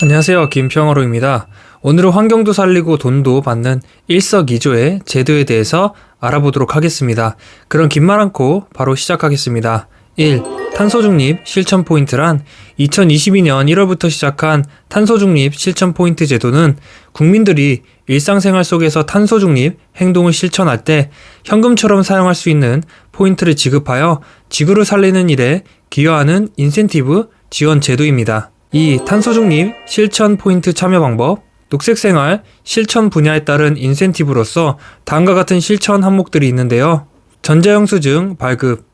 안녕하세요. 김평어로입니다. 오늘은 환경도 살리고 돈도 받는 일석이조의 제도에 대해서 알아보도록 하겠습니다. 그럼 긴 말 않고 바로 시작하겠습니다. 1. 탄소중립 실천 포인트란 2022년 1월부터 시작한 탄소중립 실천 포인트 제도는 국민들이 일상생활 속에서 탄소중립 행동을 실천할 때 현금처럼 사용할 수 있는 포인트를 지급하여 지구를 살리는 일에 기여하는 인센티브 지원 제도입니다. 2. 탄소중립 실천 포인트 참여 방법. 녹색생활 실천 분야에 따른 인센티브로서 다음과 같은 실천 항목들이 있는데요. 전자영수증 발급,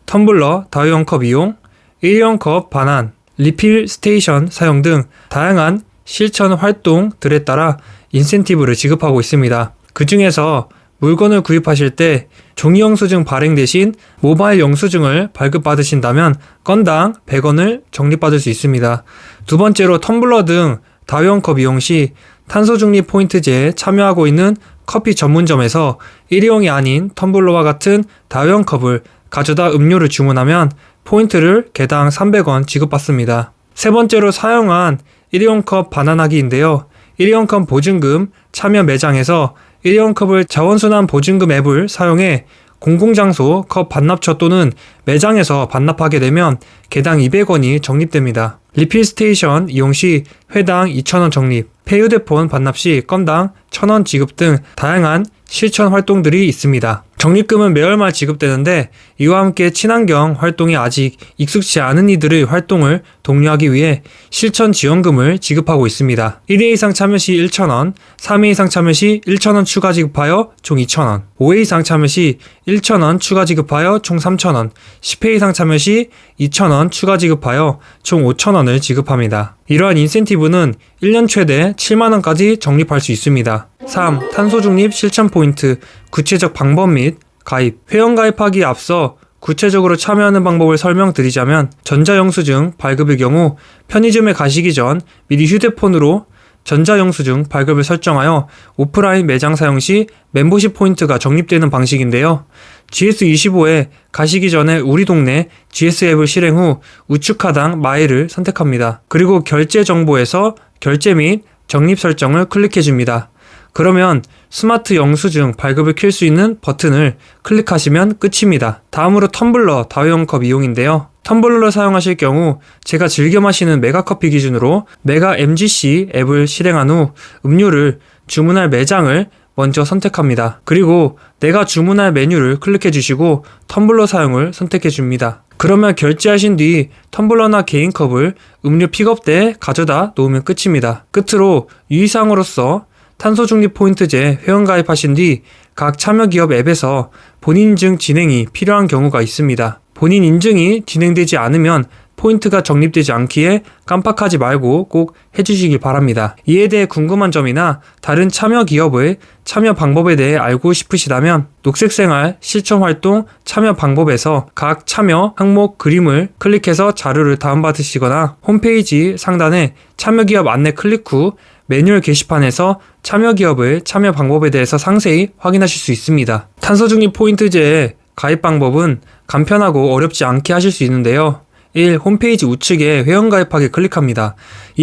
텀블러 다회용 컵 이용, 일회용 컵 반환, 리필 스테이션 사용 등 다양한 실천 활동들에 따라 인센티브를 지급하고 있습니다. 그 중에서 물건을 구입하실 때 종이 영수증 발행 대신 모바일 영수증을 발급받으신다면 건당 100원을 적립받을 수 있습니다. 두 번째로 텀블러 등 다회용 컵 이용 시 탄소중립 포인트제에 참여하고 있는 커피 전문점에서 일회용이 아닌 텀블러와 같은 다회용 컵을 가져다 음료를 주문하면 포인트를 개당 300원 지급받습니다. 세 번째로 사용한 일회용 컵 반환하기인데요. 일회용 컵 보증금 참여 매장에서 일회용 컵을 자원순환 보증금 앱을 사용해 공공장소 컵 반납처 또는 매장에서 반납하게 되면 개당 200원이 적립됩니다. 리필 스테이션 이용 시 회당 2,000원 적립, 폐휴대폰 반납 시 건당 1,000원 지급 등 다양한 실천 활동들이 있습니다. 적립금은 매월 말 지급되는데 이와 함께 친환경 활동이 아직 익숙치 않은 이들의 활동을 독려하기 위해 실천 지원금을 지급하고 있습니다. 1회 이상 참여 시 1,000원, 3회 이상 참여 시 1,000원 추가 지급하여 총 2,000원, 5회 이상 참여 시 1,000원 추가 지급하여 총 3,000원, 10회 이상 참여 시 2,000원 추가 지급하여 총 5,000원을 지급합니다. 이러한 인센티브는 1년 최대 7만원까지 적립할 수 있습니다. 3. 탄소중립 실천 포인트 구체적 방법 및 가입. 회원가입하기에 앞서 구체적으로 참여하는 방법을 설명드리자면 전자영수증 발급의 경우 편의점에 가시기 전 미리 휴대폰으로 전자영수증 발급을 설정하여 오프라인 매장 사용 시 멤버십 포인트가 적립되는 방식인데요. GS25에 가시기 전에 우리 동네 GS 앱을 실행 후 우측 하단 마일을 선택합니다. 그리고 결제 정보에서 결제 및 적립 설정을 클릭해줍니다. 그러면 스마트 영수증 발급을 켤 수 있는 버튼을 클릭하시면 끝입니다. 다음으로 텀블러 다회용 컵 이용인데요. 텀블러를 사용하실 경우 제가 즐겨 마시는 메가커피 기준으로 메가 MGC 앱을 실행한 후 음료를 주문할 매장을 먼저 선택합니다. 그리고 내가 주문할 메뉴를 클릭해 주시고 텀블러 사용을 선택해 줍니다. 그러면 결제하신 뒤 텀블러나 개인컵을 음료 픽업대에 가져다 놓으면 끝입니다. 끝으로 유의사항으로서 탄소중립 포인트제 회원가입하신 뒤 각 참여기업 앱에서 본인 인증 진행이 필요한 경우가 있습니다. 본인 인증이 진행되지 않으면 포인트가 적립되지 않기에 깜빡하지 말고 꼭 해주시길 바랍니다. 이에 대해 궁금한 점이나 다른 참여기업의 참여 방법에 대해 알고 싶으시다면 녹색생활 실천활동 참여 방법에서 각 참여 항목 그림을 클릭해서 자료를 다운받으시거나 홈페이지 상단에 참여기업 안내 클릭 후 매뉴얼 게시판에서 참여기업의 참여 방법에 대해서 상세히 확인하실 수 있습니다. 탄소중립 포인트제의 가입 방법은 간편하고 어렵지 않게 하실 수 있는데요. 1. 홈페이지 우측에 회원가입하기 클릭합니다.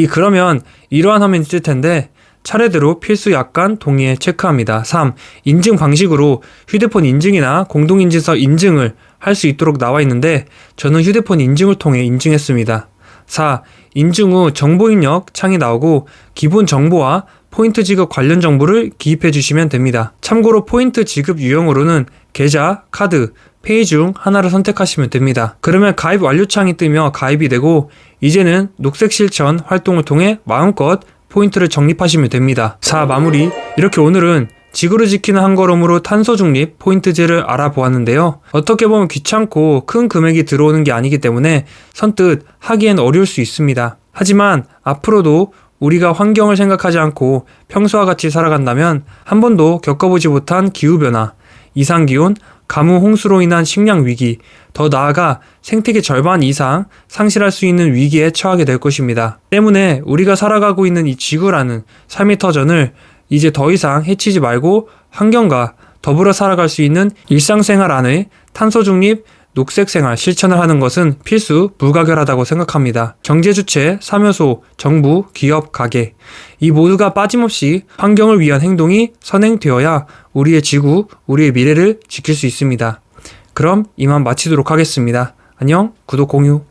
그러면 이러한 화면이 뜰 텐데 차례대로 필수 약관 동의에 체크합니다. 3. 인증 방식으로 휴대폰 인증이나 공동인증서 인증을 할 수 있도록 나와 있는데 저는 휴대폰 인증을 통해 인증했습니다. 4. 인증 후 정보 입력 창이 나오고 기본 정보와 포인트 지급 관련 정보를 기입해 주시면 됩니다. 참고로 포인트 지급 유형으로는 계좌, 카드, 페이 중 하나를 선택하시면 됩니다. 그러면 가입 완료 창이 뜨며 가입이 되고 이제는 녹색 실천 활동을 통해 마음껏 포인트를 적립하시면 됩니다. 자, 마무리. 이렇게 오늘은 지구를 지키는 한 걸음으로 탄소중립 포인트제를 알아보았는데요. 어떻게 보면 귀찮고 큰 금액이 들어오는 게 아니기 때문에 선뜻 하기엔 어려울 수 있습니다. 하지만 앞으로도 우리가 환경을 생각하지 않고 평소와 같이 살아간다면 한 번도 겪어보지 못한 기후변화, 이상기온, 가뭄 홍수로 인한 식량 위기, 더 나아가 생태계 절반 이상 상실할 수 있는 위기에 처하게 될 것입니다. 때문에 우리가 살아가고 있는 이 지구라는 삶의 터전을 이제 더 이상 해치지 말고 환경과 더불어 살아갈 수 있는 일상생활 안의 탄소중립 녹색 생활 실천을 하는 것은 필수 불가결하다고 생각합니다. 경제 주체, 사묘소, 정부, 기업, 가게 이 모두가 빠짐없이 환경을 위한 행동이 선행되어야 우리의 지구, 우리의 미래를 지킬 수 있습니다. 그럼 이만 마치도록 하겠습니다. 안녕, 구독, 공유.